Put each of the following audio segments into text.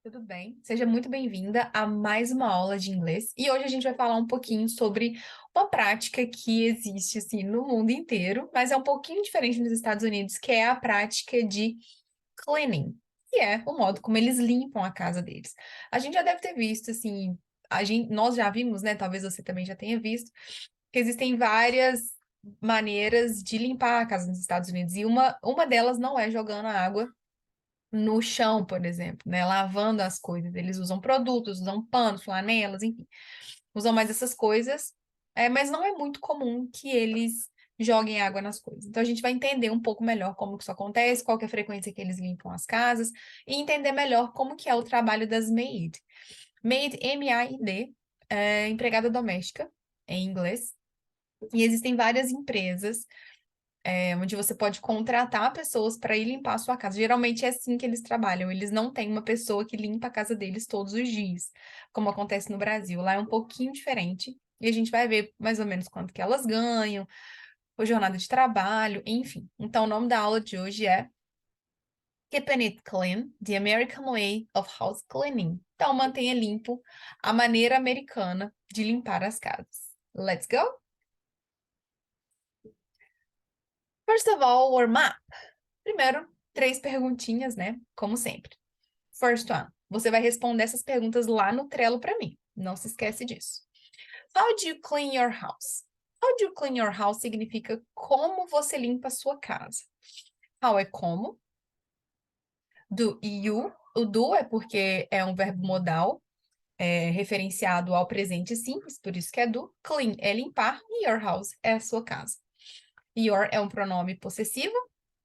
Tudo bem? Seja muito bem-vinda a mais uma aula de inglês. E hoje a gente vai falar um pouquinho sobre uma prática que existe assim no mundo inteiro, mas é um pouquinho diferente nos Estados Unidos, que é a prática de cleaning, que é o modo como eles limpam a casa deles. A gente já deve ter visto assim, nós já vimos, né? Talvez você também já tenha visto, que existem várias maneiras de limpar a casa nos Estados Unidos, e uma delas não é jogando água no chão, por exemplo, né? Lavando as coisas. Eles usam produtos, usam panos, flanelas, enfim. Usam mais essas coisas, mas não é muito comum que eles joguem água nas coisas. Então a gente vai entender um pouco melhor como que isso acontece, qual que é a frequência que eles limpam as casas e entender melhor como que é o trabalho das maid. Maid, M-A-I-D, é empregada doméstica em inglês. E existem várias empresas onde você pode contratar pessoas para ir limpar a sua casa. Geralmente é assim que eles trabalham. Eles não têm uma pessoa que limpa a casa deles todos os dias, como acontece no Brasil. Lá é um pouquinho diferente. E a gente vai ver mais ou menos quanto que elas ganham, a jornada de trabalho, enfim. Então, o nome da aula de hoje é Keeping It Clean, The American Way of House Cleaning. Então, mantenha limpo a maneira americana de limpar as casas. Let's go? First of all, warm up. Primeiro, três perguntinhas, né? Como sempre. First one. Você vai responder essas perguntas lá no Trello para mim. Não se esquece disso. How do you clean your house? How do you clean your house significa como você limpa a sua casa. How é como. Do you. O do é porque é um verbo modal, referenciado ao presente simples, por isso que é do. Clean é limpar e your house é a sua casa. Your é um pronome possessivo,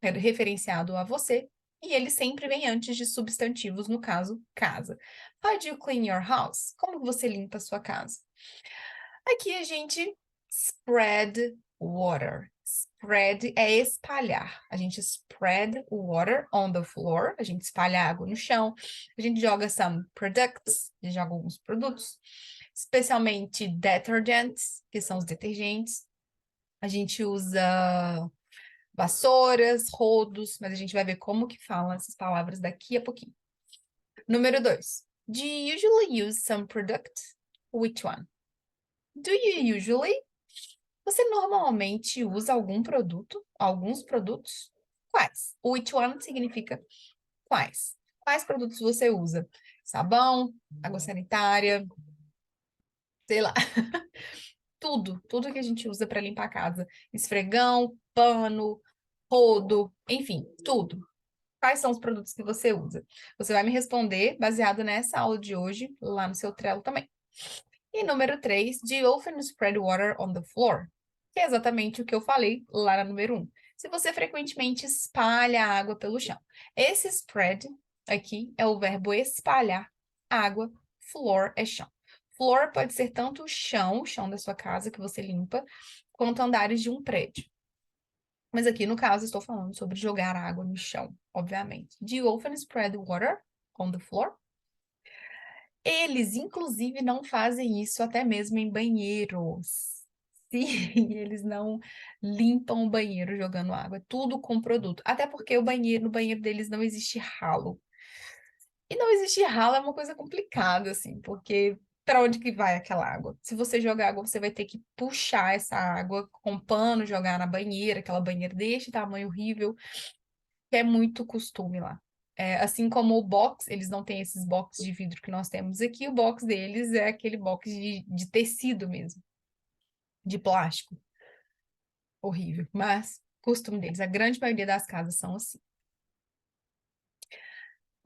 referenciado a você, e ele sempre vem antes de substantivos, no caso, casa. How do you clean your house? Como você limpa a sua casa? Aqui a gente spread water. Spread é espalhar. A gente spread water on the floor. A gente espalha água no chão. A gente joga some products. A gente joga alguns produtos. Especialmente detergents, que são os detergentes. A gente usa vassouras, rodos, mas a gente vai ver como que falam essas palavras daqui a pouquinho. Número 2. Do you usually use some product? Which one? Do you usually? Você normalmente usa algum produto? Alguns produtos? Quais? Which one significa quais? Quais produtos você usa? Sabão, água sanitária, sei lá. Tudo que a gente usa para limpar a casa. Esfregão, pano, rodo, enfim, tudo. Quais são os produtos que você usa? Você vai me responder baseado nessa aula de hoje, lá no seu Trello também. E número 3, do you often spread water on the floor? Que é exatamente o que eu falei lá na número 1. Se você frequentemente espalha água pelo chão. Esse spread aqui é o verbo espalhar água, floor é chão. Floor pode ser tanto o chão da sua casa que você limpa, quanto andares de um prédio. Mas aqui, no caso, estou falando sobre jogar água no chão, obviamente. Do you often spread water on the floor? Eles, inclusive, não fazem isso até mesmo em banheiros. Sim, eles não limpam o banheiro jogando água. É tudo com produto. Até porque no banheiro deles não existe ralo. E não existe ralo é uma coisa complicada, assim, porque para onde que vai aquela água? Se você jogar água, você vai ter que puxar essa água com pano, jogar na banheira, aquela banheira deste tamanho horrível, que é muito costume lá. Assim como o box, eles não têm esses boxes de vidro que nós temos aqui, o box deles é aquele box de tecido mesmo, de plástico. Horrível, mas costume deles. A grande maioria das casas são assim.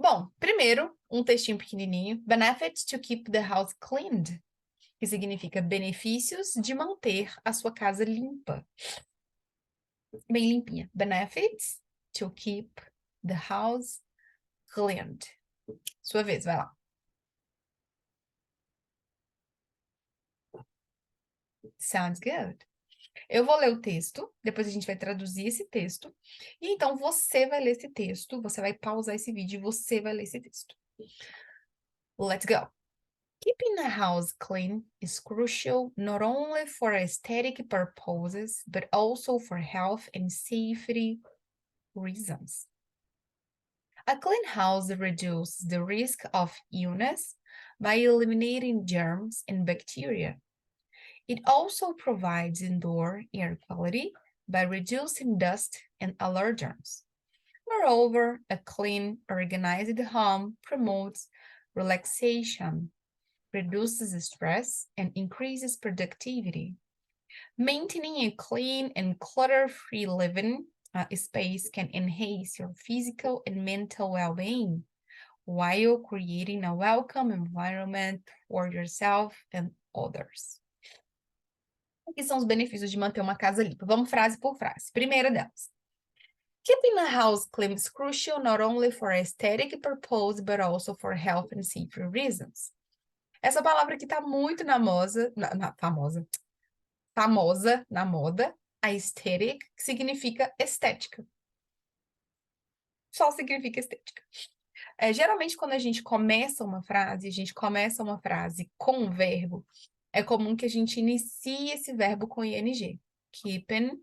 Bom, primeiro, um textinho pequenininho. Benefits to keep the house cleaned, que significa benefícios de manter a sua casa limpa. Bem limpinha. Benefits to keep the house cleaned. Sua vez, vai lá. Sounds good. Eu vou ler o texto, depois a gente vai traduzir esse texto. E então você vai ler esse texto, você vai pausar esse vídeo e você vai ler esse texto. Let's go. Keeping the house clean is crucial not only for aesthetic purposes, but also for health and safety reasons. A clean house reduces the risk of illness by eliminating germs and bacteria. It also provides indoor air quality by reducing dust and allergens. Moreover, a clean, organized home promotes relaxation, reduces stress, and increases productivity. Maintaining a clean and clutter-free living space can enhance your physical and mental well-being while creating a welcome environment for yourself and others. O que são os benefícios de manter uma casa limpa? Vamos frase por frase. Primeira delas. Keeping a house clean is crucial not only for aesthetic purpose, but also for health and safety reasons. Essa palavra aqui está muito famosa na moda, aesthetic, que significa estética. Só significa estética. Geralmente, quando a gente começa uma frase com um verbo, é comum que a gente inicie esse verbo com ing. Keeping,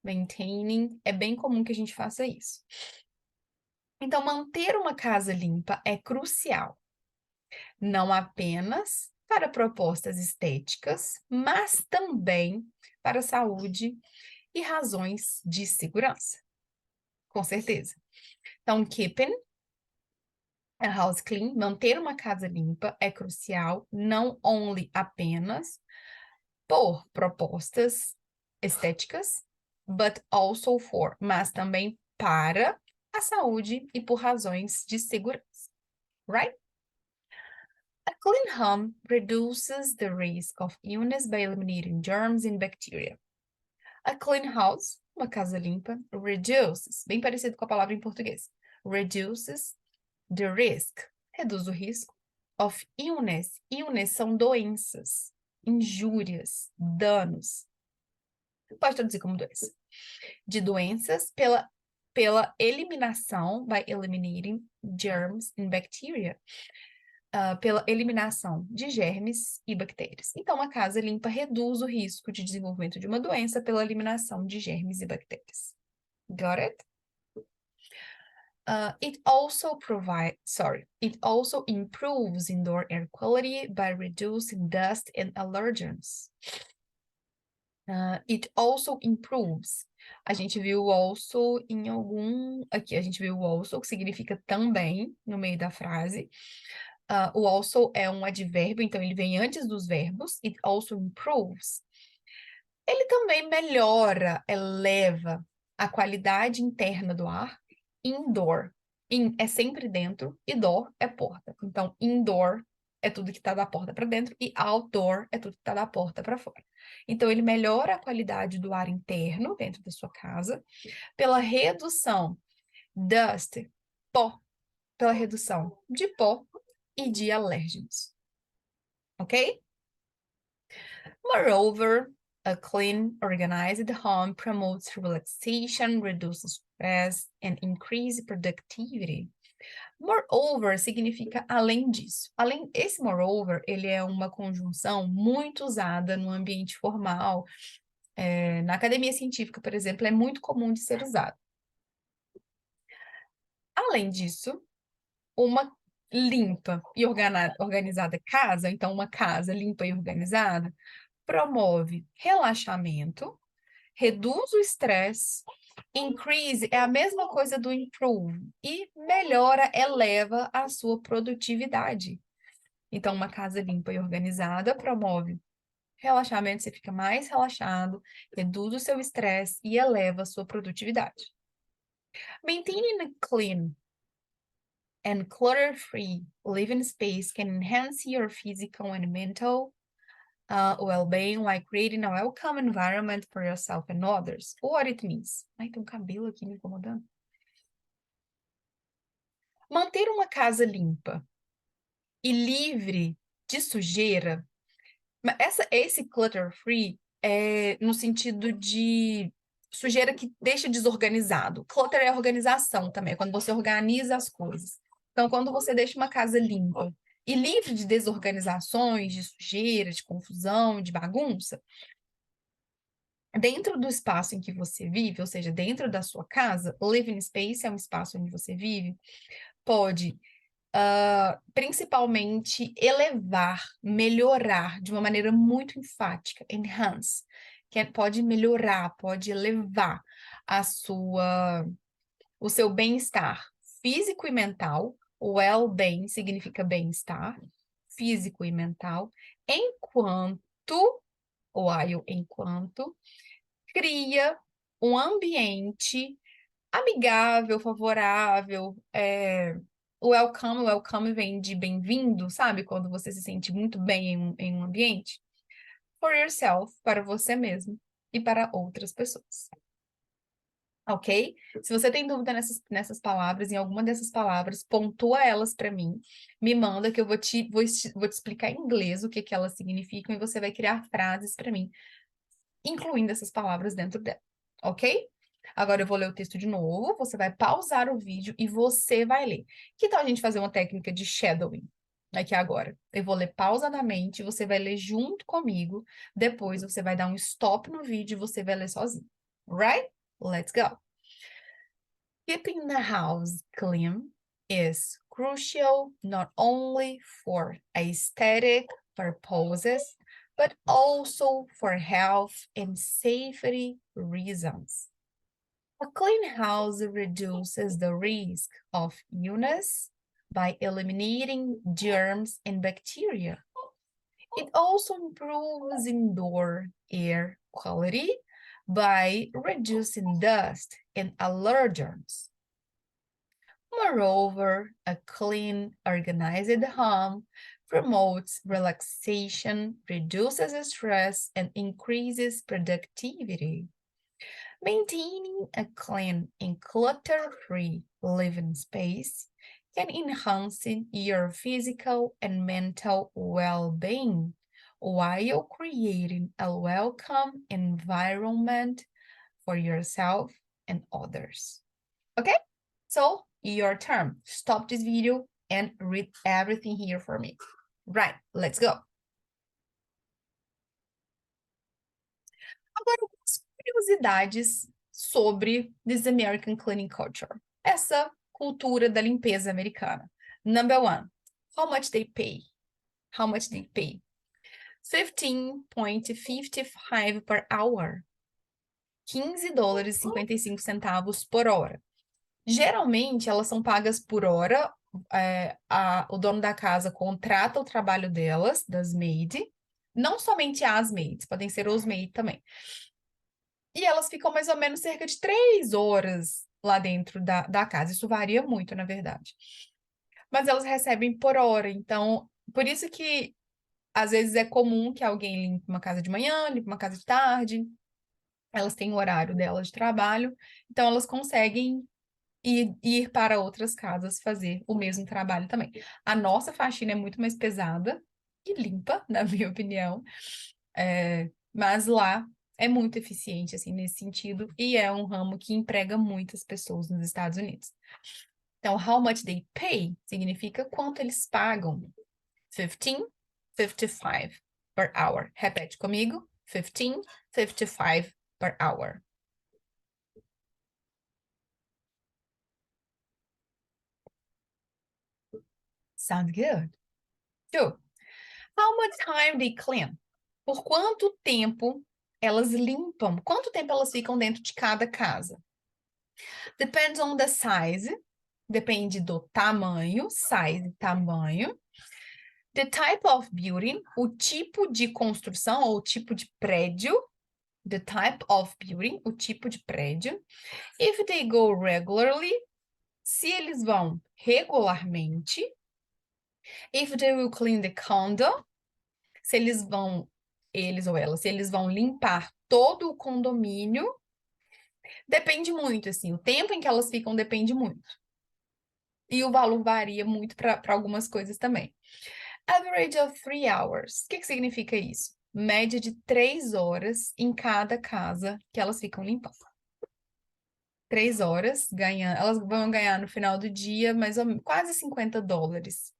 maintaining, é bem comum que a gente faça isso. Então, manter uma casa limpa é crucial. Não apenas para propostas estéticas, mas também para a saúde e razões de segurança. Com certeza. Então, keeping a house clean, manter uma casa limpa é crucial, não only apenas por propostas estéticas, but also for, mas também para a saúde e por razões de segurança. Right? A clean home reduces the risk of illness by eliminating germs and bacteria. A clean house, uma casa limpa, reduces, bem parecido com a palavra em português, reduces the risk, reduz o risco, of illness. Illness são doenças, injúrias, danos. Pode traduzir como doença. De doenças pela eliminação, by eliminating germs and bacteria. Pela eliminação de germes e bactérias. Então, a casa limpa reduz o risco de desenvolvimento de uma doença pela eliminação de germes e bactérias. Got it? It also improves indoor air quality by reducing dust and allergens. It also improves. A gente viu o also em algum... Aqui, a gente viu o also, que significa também, no meio da frase. O also é um advérbio, então ele vem antes dos verbos. It also improves. Ele também melhora, eleva a qualidade interna do ar. Indoor. In é sempre dentro e door é porta. Então, indoor é tudo que está da porta para dentro e outdoor é tudo que está da porta para fora. Então, ele melhora a qualidade do ar interno dentro da sua casa pela redução dust, pó, pela redução de pó e de alérgenos. Ok? Moreover, a clean, organized home promotes relaxation, reduces stress, and increases productivity. Moreover significa além disso. Esse moreover, ele é uma conjunção muito usada no ambiente formal. Na academia científica, por exemplo, é muito comum de ser usado. Além disso, uma limpa e organizada casa, então uma casa limpa e organizada, promove relaxamento, reduz o estresse, increase é a mesma coisa do improve, e melhora, eleva a sua produtividade. Então, uma casa limpa e organizada promove relaxamento, você fica mais relaxado, reduz o seu estresse e eleva a sua produtividade. Maintaining a clean and clutter-free living space can enhance your physical and mental well-being while creating a welcome environment for yourself and others. What it means? Ai, tem um cabelo aqui me incomodando. Manter uma casa limpa e livre de sujeira. Esse clutter-free é no sentido de sujeira que deixa desorganizado. Clutter é organização também, é quando você organiza as coisas. Então, quando você deixa uma casa limpa e livre de desorganizações, de sujeira, de confusão, de bagunça, dentro do espaço em que você vive, ou seja, dentro da sua casa, living space é um espaço onde você vive, pode principalmente elevar, melhorar de uma maneira muito enfática, enhance, pode melhorar, pode elevar o seu bem-estar físico e mental. Well-being significa bem-estar físico e mental, enquanto cria um ambiente amigável, favorável, welcome vem de bem-vindo, sabe? Quando você se sente muito bem em um ambiente. For yourself, para você mesmo e para outras pessoas. Ok? Se você tem dúvida nessas palavras, em alguma dessas palavras, pontua elas para mim, me manda que eu vou te explicar em inglês o que elas significam e você vai criar frases para mim, incluindo essas palavras dentro dela, ok? Agora eu vou ler o texto de novo, você vai pausar o vídeo e você vai ler. Que tal a gente fazer uma técnica de shadowing aqui agora? Eu vou ler pausadamente, você vai ler junto comigo, depois você vai dar um stop no vídeo e você vai ler sozinho. Right? Let's go. Keeping the house clean is crucial not only for aesthetic purposes, but also for health and safety reasons. A clean house reduces the risk of illness by eliminating germs and bacteria. It also improves indoor air quality by reducing dust and allergens. Moreover, a clean, organized home promotes relaxation, reduces stress, and increases productivity. Maintaining a clean and clutter-free living space can enhance your physical and mental well-being while creating a welcome environment for yourself and others. Okay? So, your turn. Stop this video and read everything here for me. Right, let's go. Agora, algumas curiosidades sobre this American cleaning culture. Essa cultura da limpeza americana. Number one, how much they pay? How much they pay? $15.55 per hour. $15,55 por hora. Geralmente, elas são pagas por hora. O dono da casa contrata o trabalho delas, das maids. Não somente as maids, podem ser os maids também. E elas ficam mais ou menos cerca de 3 horas lá dentro da casa. Isso varia muito, na verdade. Mas elas recebem por hora. Então, por isso que às vezes é comum que alguém limpe uma casa de manhã, limpe uma casa de tarde. Elas têm o horário delas de trabalho. Então, elas conseguem ir para outras casas fazer o mesmo trabalho também. A nossa faxina é muito mais pesada e limpa, na minha opinião. Mas lá é muito eficiente, assim, nesse sentido, e é um ramo que emprega muitas pessoas nos Estados Unidos. Então, how much they pay significa quanto eles pagam. 15.55 per hour. Repete comigo. 15.55 per hour. Sounds good. Two. How much time they clean? Por quanto tempo elas limpam? Quanto tempo elas ficam dentro de cada casa? Depends on the size. Depende do tamanho, size, tamanho. The type of building, o tipo de construção ou o tipo de prédio. The type of building, o tipo de prédio. If they go regularly, se eles vão regularmente. If they will clean the condo, se eles vão, eles ou elas, se eles vão limpar todo o condomínio. Depende muito, assim, o tempo em que elas ficam depende muito. E o valor varia muito para algumas coisas também. Average of 3 hours. O que significa isso? Média de 3 horas em cada casa que elas ficam limpando. 3 horas, elas vão ganhar no final do dia mais ou menos, quase $50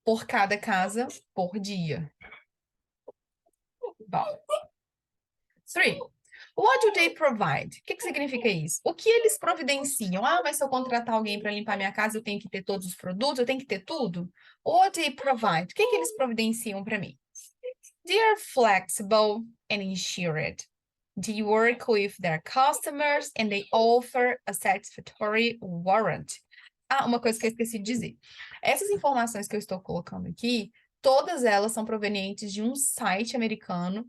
por cada casa por dia. Bom. 3. What do they provide? O que significa isso? O que eles providenciam? Ah, mas se eu contratar alguém para limpar minha casa, eu tenho que ter todos os produtos, eu tenho que ter tudo? What they provide? O que eles providenciam para mim? They are flexible and insured. They work with their customers and they offer a satisfactory warranty. Ah, uma coisa que eu esqueci de dizer. Essas informações que eu estou colocando aqui, todas elas são provenientes de um site americano,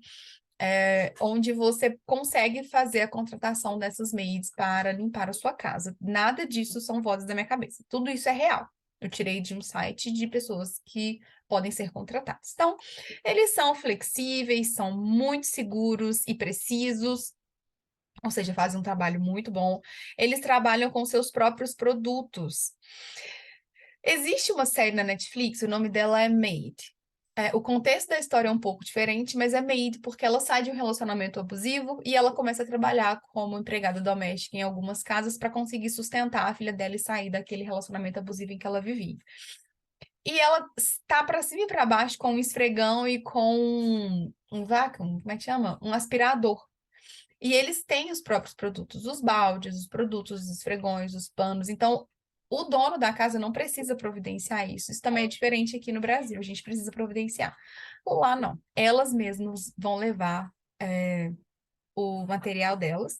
onde você consegue fazer a contratação dessas maids para limpar a sua casa. Nada disso são vozes da minha cabeça. Tudo isso é real. Eu tirei de um site de pessoas que podem ser contratadas. Então, eles são flexíveis, são muito seguros e precisos, ou seja, fazem um trabalho muito bom. Eles trabalham com seus próprios produtos. Existe uma série na Netflix, o nome dela é Maid. O contexto da história é um pouco diferente, mas é Maid porque ela sai de um relacionamento abusivo e ela começa a trabalhar como empregada doméstica em algumas casas para conseguir sustentar a filha dela e sair daquele relacionamento abusivo em que ela vivia. E ela está para cima e para baixo com um esfregão e com um vacuum, como é que chama? Um aspirador. E eles têm os próprios produtos, os baldes, os produtos, os esfregões, os panos. Então, o dono da casa não precisa providenciar isso. Isso também é diferente aqui no Brasil. A gente precisa providenciar. Lá não. Elas mesmas vão levar o material delas.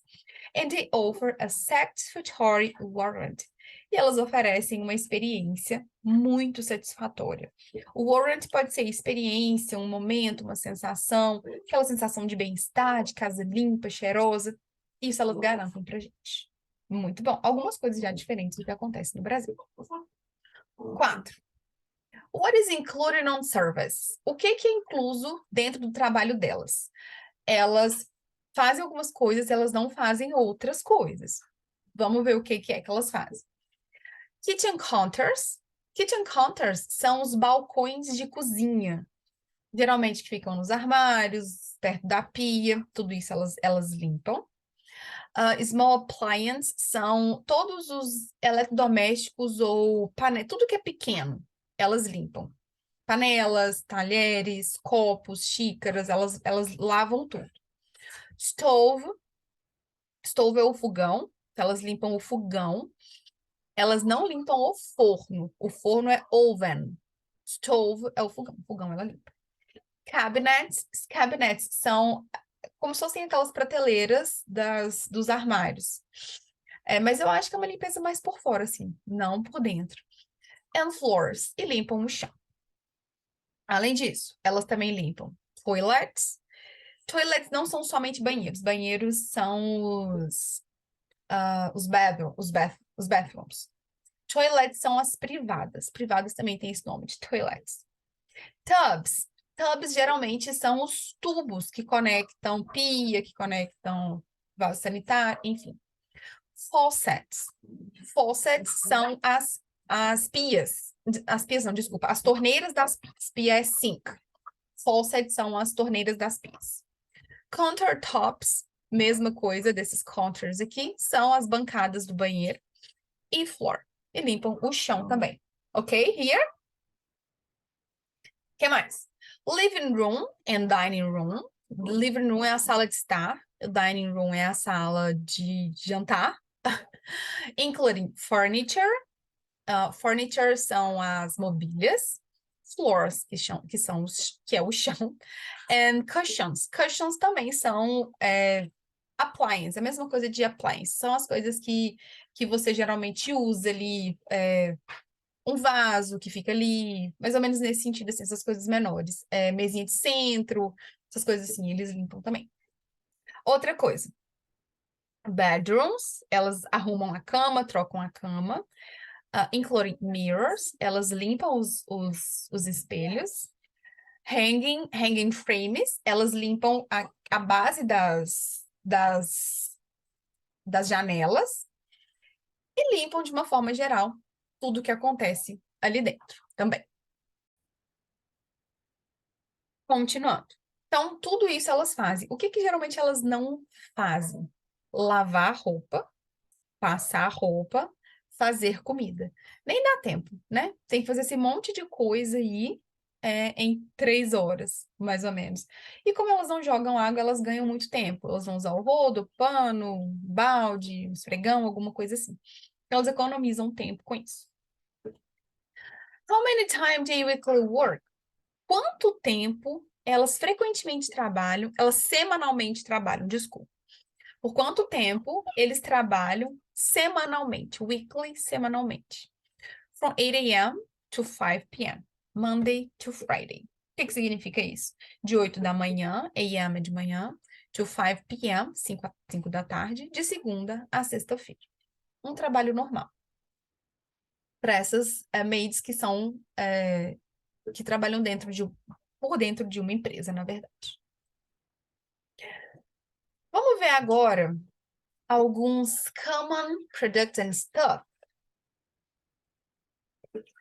And they offer a satisfactory warrant. E elas oferecem uma experiência muito satisfatória. O warrant pode ser experiência, um momento, uma sensação, aquela sensação de bem-estar, de casa limpa, cheirosa. Isso elas garantem pra gente. Muito bom. Algumas coisas já diferentes do que acontece no Brasil. 4. What is included on service? O que é incluso dentro do trabalho delas? Elas fazem algumas coisas, elas não fazem outras coisas. Vamos ver o que é que elas fazem. Kitchen counters. Kitchen counters são os balcões de cozinha. Geralmente que ficam nos armários, perto da pia, tudo isso elas limpam. Small appliances são todos os eletrodomésticos ou tudo que é pequeno, elas limpam. Panelas, talheres, copos, xícaras, elas lavam tudo. Stove é o fogão, elas limpam o fogão. Elas não limpam o forno. O forno é oven. Stove é o fogão. O fogão ela limpa. Cabinets são como se fossem aquelas prateleiras dos armários. Mas eu acho que é uma limpeza mais por fora, assim, não por dentro. And floors, e limpam o chão. Além disso, elas também limpam toilets. Toilets não são somente banheiros. Banheiros são os bathrooms. Toilets são as privadas. Privadas também tem esse nome de toilets. Tubs. Tubs geralmente são os tubos que conectam pia, que conectam vaso sanitário, enfim. Faucets. Faucets são as pias. As pias não, desculpa. As torneiras das pias. Pia é sink. Faucets são as torneiras das pias. Countertops, mesma coisa desses counters aqui, são as bancadas do banheiro. E floor. E limpam o chão também. Ok? Here? O que mais? Living room and dining room. Living room é a sala de estar. O dining room é a sala de jantar. Including furniture. Furniture são as mobílias. Floors, que é o chão. And cushions. Cushions também são appliances. A mesma coisa de appliances. São as coisas que você geralmente usa ali. Um vaso que fica ali, mais ou menos nesse sentido, assim, essas coisas menores. Mesinha de centro, essas coisas assim, eles limpam também. Outra coisa, bedrooms, elas arrumam a cama, trocam a cama, including mirrors, elas limpam os espelhos. Hanging frames, elas limpam a base das janelas e limpam de uma forma geral tudo que acontece ali dentro também. Continuando. Então, tudo isso elas fazem. O que geralmente elas não fazem? Lavar roupa, passar roupa, fazer comida. Nem dá tempo, né? Tem que fazer esse monte de coisa aí em 3 horas, mais ou menos. E como elas não jogam água, elas ganham muito tempo. Elas vão usar o rodo, pano, balde, esfregão, alguma coisa assim. Então, elas economizam tempo com isso. How many times do you weekly work? Quanto tempo elas frequentemente trabalham, elas semanalmente trabalham, desculpa. Por quanto tempo eles trabalham semanalmente, weekly, semanalmente? From 8 a.m. to 5 p.m., Monday to Friday. O que significa isso? De 8 da manhã, a.m. é de manhã, to 5 p.m., 5 da tarde, de segunda a sexta-feira. Um trabalho normal. Para essas maids que são, que trabalham por dentro de uma empresa, na verdade. Vamos ver agora alguns common products and stuff,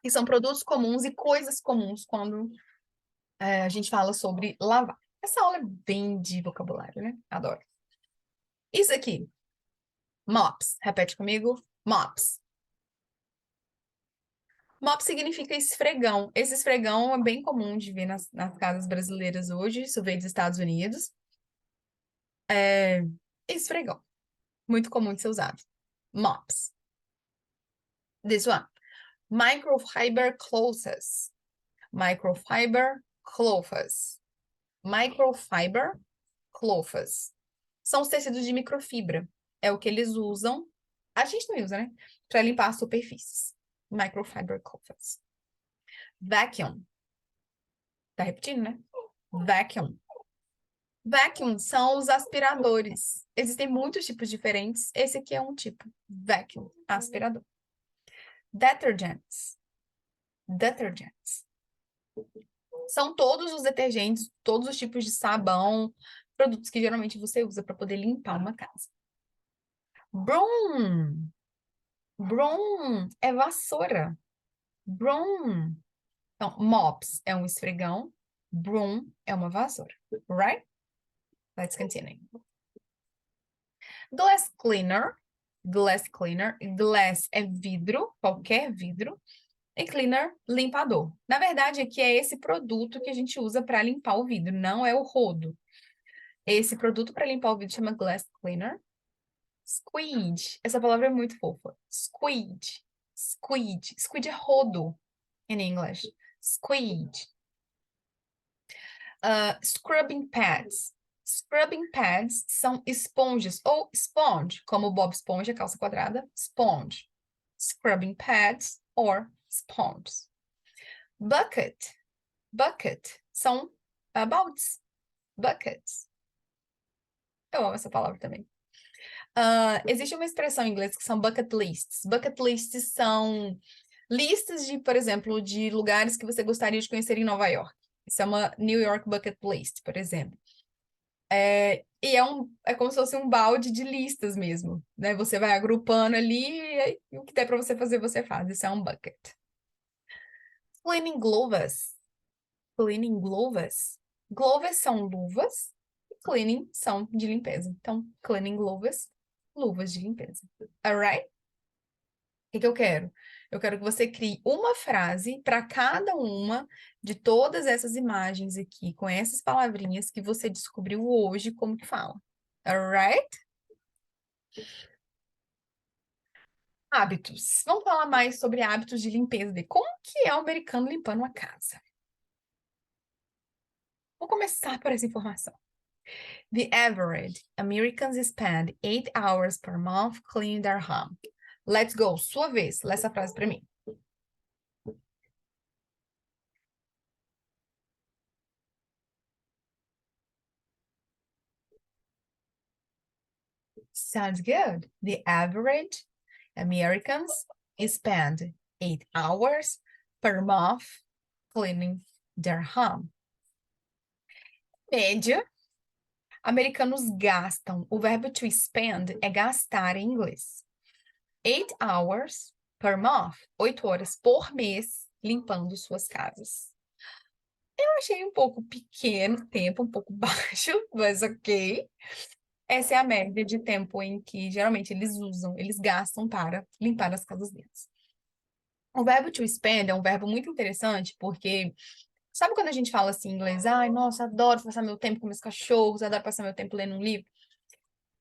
que são produtos comuns e coisas comuns quando a gente fala sobre lavar. Essa aula é bem de vocabulário, né? Adoro. Isso aqui, mops. Repete comigo, mops. Mop significa esfregão. Esse esfregão é bem comum de ver nas casas brasileiras hoje, isso veio dos Estados Unidos. Esfregão. Muito comum de ser usado. Mops. This one. Microfiber clothes. Microfiber clothes. Microfiber clothes. São os tecidos de microfibra. É o que eles usam. A gente não usa, né? Para limpar as superfícies. Microfiber clothes. Vacuum. Tá repetindo, né? Vacuum. Vacuum são os aspiradores. Existem muitos tipos diferentes. Esse aqui é um tipo. Vacuum, aspirador. Detergents. Detergents. São todos os detergentes, todos os tipos de sabão, produtos que geralmente você usa para poder limpar uma casa. Broom. Broom é vassoura. Broom. Então, mops é um esfregão. Broom é uma vassoura. Right? Let's continue. Glass cleaner. Glass cleaner. Glass é vidro, qualquer vidro. E cleaner, limpador. Na verdade, aqui é esse produto que a gente usa para limpar o vidro, não é o rodo. Esse produto para limpar o vidro chama glass cleaner. Squeegee. Essa palavra é muito fofa. Squeegee. Squeegee. Squeegee é rodo em inglês. Squeegee. Scrubbing pads. Scrubbing pads são esponjas, ou sponge, como Bob Esponja, calça quadrada, sponge. Scrubbing pads or sponges. Bucket. Bucket são baldes. Buckets. Eu amo essa palavra também. Existe uma expressão em inglês que são bucket lists. Bucket lists são listas de, por exemplo, de lugares que você gostaria de conhecer em Nova York. Isso é uma New York Bucket List, por exemplo. E é como se fosse um balde de listas mesmo, né? Você vai agrupando ali e o que der para você fazer, você faz. Isso é um bucket. Cleaning gloves. Cleaning gloves. Gloves são luvas. Cleaning são de limpeza. Então, cleaning gloves, luvas de limpeza. Alright? O que eu quero? Eu quero que você crie uma frase para cada uma de todas essas imagens aqui, com essas palavrinhas que você descobriu hoje como que fala. Alright? Hábitos. Vamos falar mais sobre hábitos de limpeza. Como que é o americano limpando uma casa? Vou começar por essa informação. The average Americans spend 8 hours per month cleaning their home. Let's go. Sua vez. Lê essa frase para mim. Sounds good. The average Americans spend 8 hours per month cleaning their home. Média. Americanos gastam. O verbo to spend é gastar em inglês. 8 hours per month. 8 horas por mês limpando suas casas. Eu achei um pouco pequeno o tempo, um pouco baixo, mas ok. Essa é a média de tempo em que geralmente eles gastam para limpar as casas deles. O verbo to spend é um verbo muito interessante porque Sabe quando a gente fala assim em inglês? Ai, nossa, adoro passar meu tempo com meus cachorros, adoro passar meu tempo lendo um livro.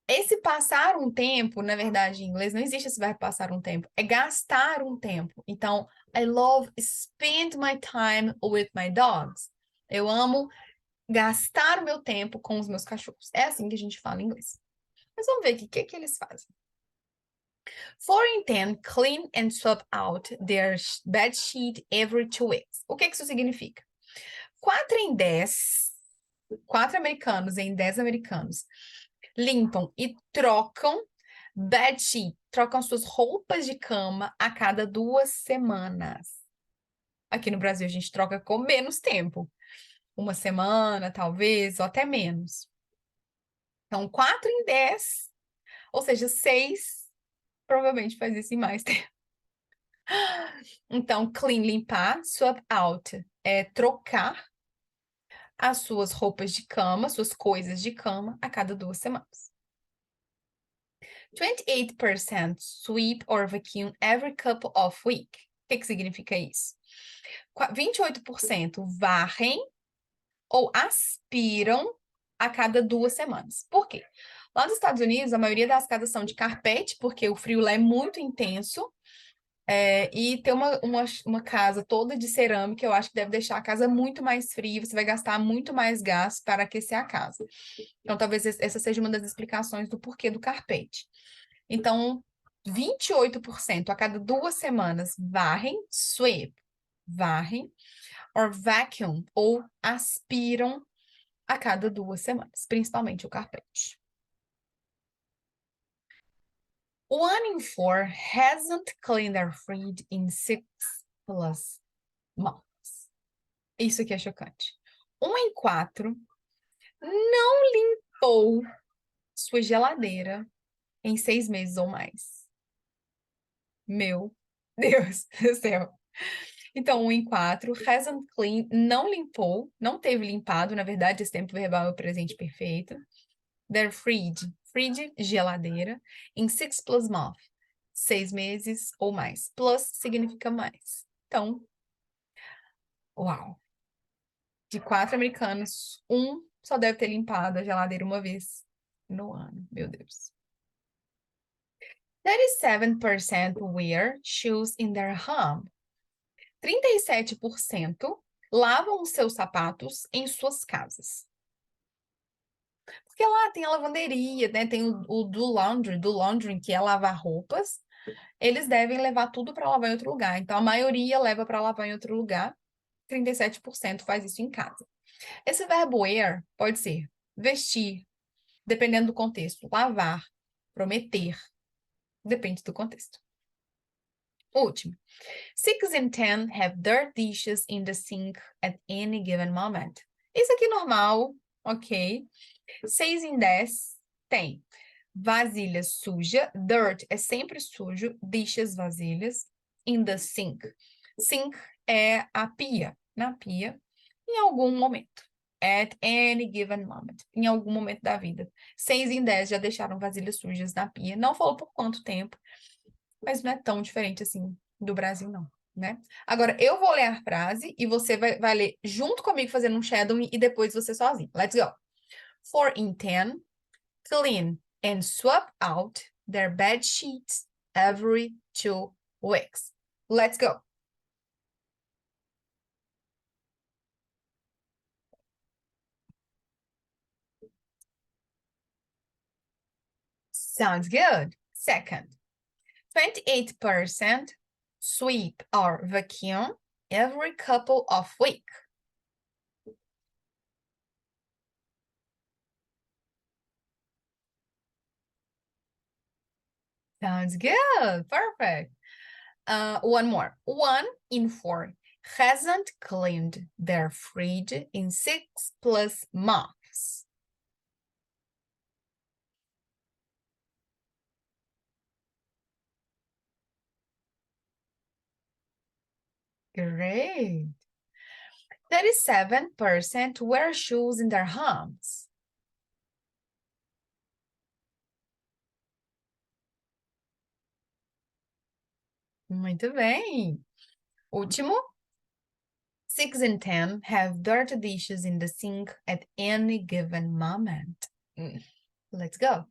Esse passar um tempo, na verdade, em inglês, não existe esse verbo passar um tempo. É gastar um tempo. Então, I love spend my time with my dogs. Eu amo gastar o meu tempo com os meus cachorros. É assim que a gente fala em inglês. Mas vamos ver aqui o que que eles fazem. 4 in 10 clean and swap out their bed sheet every 2 weeks. O que que isso significa? 4 em 10, 4 americanos em 10 americanos limpam e trocam bed sheet, trocam suas roupas de cama a cada 2 semanas. Aqui no Brasil a gente troca com menos tempo. 1 semana, talvez, ou até menos. Então, 4 em 10, ou seja, 6 provavelmente faz isso em mais tempo. Então, clean, limpar, swap out é trocar as suas roupas de cama, suas coisas de cama a cada 2 semanas. 28% sweep or vacuum every couple of weeks. O que que significa isso? 28% varrem ou aspiram a cada 2 semanas. Por quê? Lá nos Estados Unidos, a maioria das casas são de carpete, porque o frio lá é muito intenso. E ter uma casa toda de cerâmica, eu acho que deve deixar a casa muito mais fria, você vai gastar muito mais gás para aquecer a casa. Então, talvez essa seja uma das explicações do porquê do carpete. Então, 28% a cada 2 semanas varrem, sweep, varrem, or vacuum, ou aspiram a cada 2 semanas, principalmente o carpete. 1 in 4 hasn't cleaned their fridge in 6+ months. Isso aqui é chocante. 1 em 4 não limpou sua geladeira em 6 meses ou mais. Meu Deus do céu. Então, 1 em 4, hasn't cleaned, não limpou, não teve limpado, na verdade, esse tempo verbal é o presente perfeito. Their fridge, geladeira, em 6+ months, 6 meses ou mais. Plus significa mais. Então, uau. De 4 americanos, um só deve ter limpado a geladeira uma vez no ano. Meu Deus. 37% wear shoes in their home. 37% lavam os seus sapatos em suas casas. Porque lá tem a lavanderia, né? Tem o do laundry, que é lavar roupas. Eles devem levar tudo para lavar em outro lugar. Então, a maioria leva para lavar em outro lugar. 37% faz isso em casa. Esse verbo wear pode ser vestir, dependendo do contexto. Lavar, prometer, depende do contexto. Último. 6 in 10 have dirt dishes in the sink at any given moment. Isso aqui é normal, ok. 6 em 10 tem vasilha suja, dirt é sempre sujo, dishes, vasilhas, in the sink. Sink é a pia, na pia, em algum momento. At any given moment, em algum momento da vida. 6 em 10 já deixaram vasilhas sujas na pia. Não falou por quanto tempo, mas não é tão diferente assim do Brasil, não, né? Agora, eu vou ler a frase e você vai ler junto comigo, fazendo um shadowing e depois você sozinho. Let's go. 4 in 10 clean and swap out their bed sheets every 2 weeks. Let's go. Sounds good. Second, 28% sweep or vacuum every couple of weeks. Sounds good. Perfect. One more. 1 in 4 hasn't cleaned their fridge in 6+ months. Great. 37% wear shoes in their homes. Muito bem. Último. 6 and 10 have dirty dishes in the sink at any given moment. Let's go.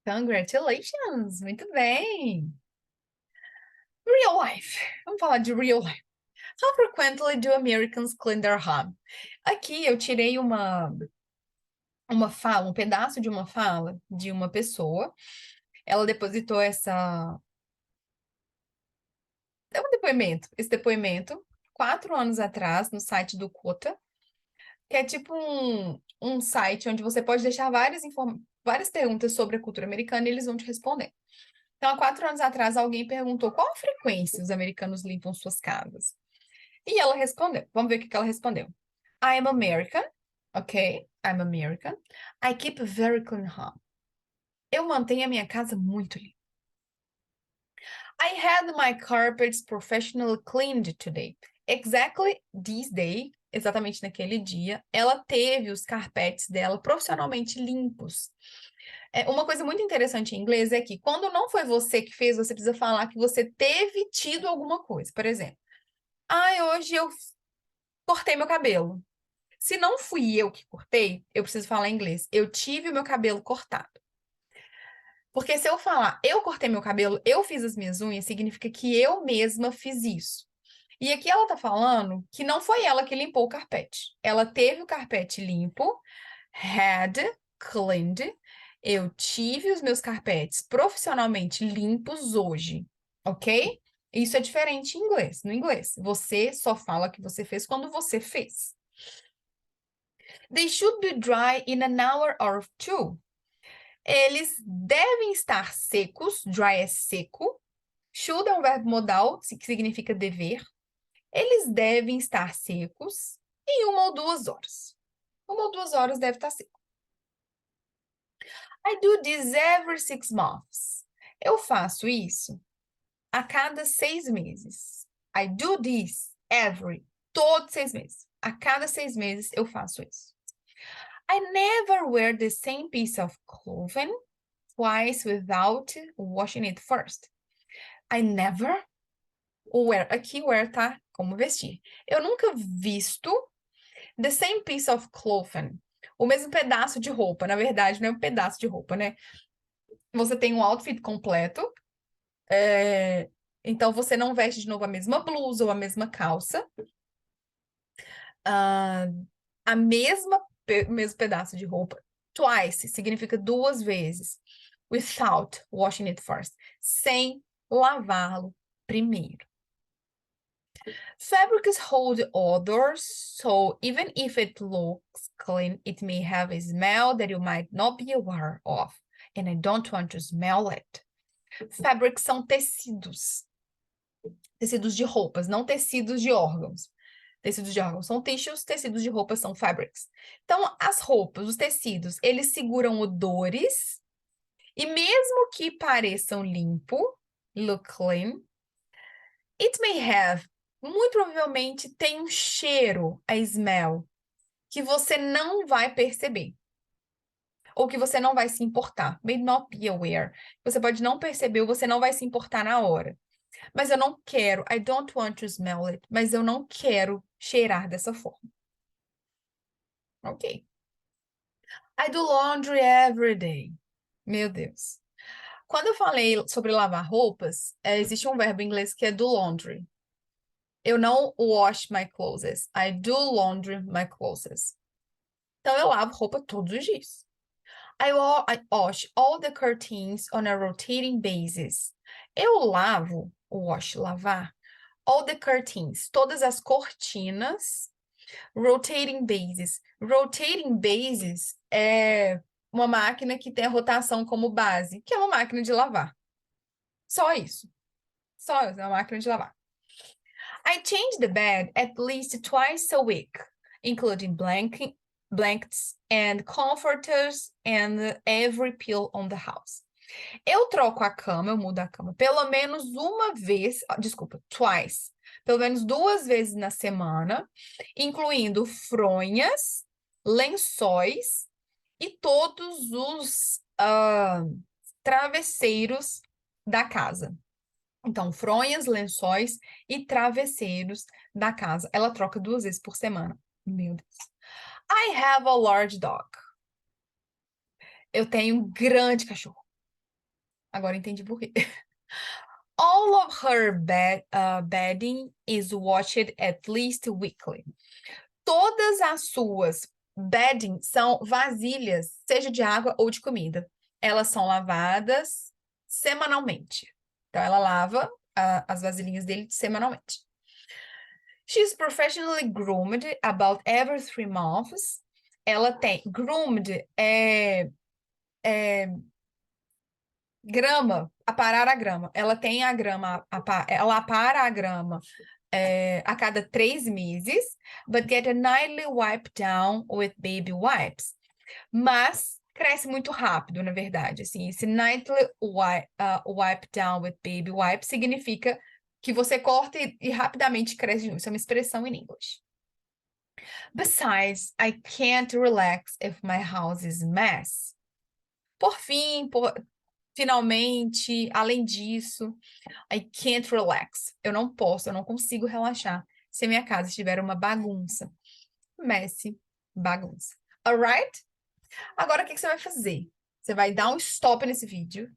Congratulations! Muito bem. Real life. Vamos falar de real life. How frequently do Americans clean their home? Aqui eu tirei uma fala, um pedaço de uma fala de uma pessoa. Ela depositou esse depoimento 4 anos atrás no site do Quota, que é tipo um site onde você pode deixar várias perguntas sobre a cultura americana e eles vão te responder. Então, há 4 anos atrás, alguém perguntou qual a frequência os americanos limpam suas casas. E ela respondeu. Vamos ver o que ela respondeu. I'm American. Ok, I'm American. I keep a very clean home. Eu mantenho a minha casa muito limpa. I had my carpets professionally cleaned today. Exactly this day, exatamente naquele dia, ela teve os carpetes dela profissionalmente limpos. Uma coisa muito interessante em inglês é que quando não foi você que fez, você precisa falar que você teve tido alguma coisa. Por exemplo, hoje eu cortei meu cabelo. Se não fui eu que cortei, eu preciso falar em inglês. Eu tive o meu cabelo cortado. Porque se eu falar, eu cortei meu cabelo, eu fiz as minhas unhas, significa que eu mesma fiz isso. E aqui ela tá falando que não foi ela que limpou o carpete. Ela teve o carpete limpo, had cleaned. Eu tive os meus carpetes profissionalmente limpos hoje, ok? Isso é diferente em inglês. No inglês, você só fala que você fez quando você fez. They should be dry in an hour or two. Eles devem estar secos. Dry é seco. Should é um verbo modal, que significa dever. Eles devem estar secos em 1 ou 2 horas. 1 ou 2 horas deve estar seco. I do this every 6 months. Eu faço isso a cada 6 meses. I do this todos 6 meses. A cada 6 meses eu faço isso. I never wear the same piece of clothing twice without washing it first. I never wear. Aqui wear tá como vestir. Eu nunca visto the same piece of clothing. O mesmo pedaço de roupa. Na verdade, não é um pedaço de roupa, né? Você tem um outfit completo. Então, você não veste de novo a mesma blusa ou a mesma calça. O mesmo pedaço de roupa. Twice significa 2 vezes. Without washing it first. Sem lavá-lo primeiro. Fabrics hold odors, so even if it looks clean, it may have a smell that you might not be aware of. And I don't want to smell it. Fabrics são tecidos. Tecidos de roupas, não tecidos de órgãos. Tecidos de órgãos são tissues, tecidos de roupas são fabrics. Então, as roupas, os tecidos, eles seguram odores e mesmo que pareçam limpo, look clean, it may have, muito provavelmente tem um cheiro, a smell, que você não vai perceber. Ou que você não vai se importar. May not be aware. Você pode não perceber ou você não vai se importar na hora. Mas eu não quero, I don't want to smell it, mas eu não quero cheirar dessa forma. Ok. I do laundry every day. Meu Deus. Quando eu falei sobre lavar roupas, existe um verbo em inglês que é do laundry. Eu não wash my clothes. I do laundry my clothes. Então, eu lavo roupa todos os dias. I wash all the curtains on a rotating basis. Eu lavo, wash, lavar, all the curtains, todas as cortinas, rotating bases. Rotating bases é uma máquina que tem a rotação como base, que é uma máquina de lavar. Só isso. Só isso, é uma máquina de lavar. I change the bed at least twice a week, including blankets and comforters and every pillow on the house. Eu troco a cama, eu mudo a cama pelo menos uma vez, twice, pelo menos 2 vezes na semana, incluindo fronhas, lençóis e todos os travesseiros da casa. Então, fronhas, lençóis e travesseiros da casa. Ela troca 2 vezes por semana. Meu Deus. I have a large dog. Eu tenho um grande cachorro. Agora entendi por quê. All of her bedding is washed at least weekly. Todas as suas bedding são vasilhas, seja de água ou de comida. Elas são lavadas semanalmente. Então, ela lava as vasilhinhas dele semanalmente. She's professionally groomed about every 3 months. Ela tem groomed grama, aparar a grama. Ela tem a grama, ela apara a grama a cada 3 meses, but get a nightly wipe down with baby wipes. Mas cresce muito rápido, na verdade. Assim, esse nightly wipe down with baby wipes significa que você corta e rapidamente cresce de novo. Isso é uma expressão em inglês. Besides, I can't relax if my house is a mess. Por fim, finalmente, além disso, I can't relax. Eu não consigo relaxar se a minha casa estiver uma bagunça. Messy, bagunça. Alright? Agora, o que você vai fazer? Você vai dar um stop nesse vídeo.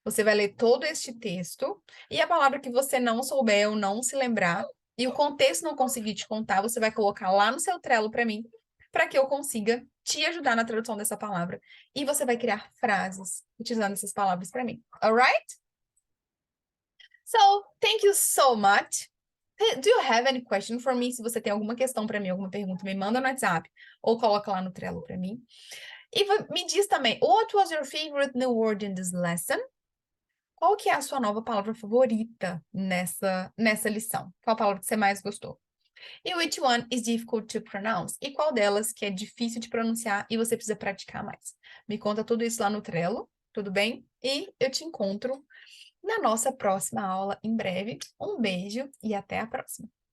Você vai ler todo este texto. E a palavra que você não souber ou não se lembrar, e o contexto não conseguir te contar, você vai colocar lá no seu Trello para mim, para que eu consiga te ajudar na tradução dessa palavra. E você vai criar frases utilizando essas palavras para mim. Alright? So, thank you so much. Do you have any question for me? Se você tem alguma questão para mim, alguma pergunta, me manda no WhatsApp ou coloca lá no Trello para mim. E me diz também, what was your favorite new word in this lesson? Qual que é a sua nova palavra favorita nessa lição? Qual palavra que você mais gostou? E which one is difficult to pronounce? E qual delas que é difícil de pronunciar e você precisa praticar mais? Me conta tudo isso lá no Trello, tudo bem? E eu te encontro na nossa próxima aula em breve. Um beijo e até a próxima!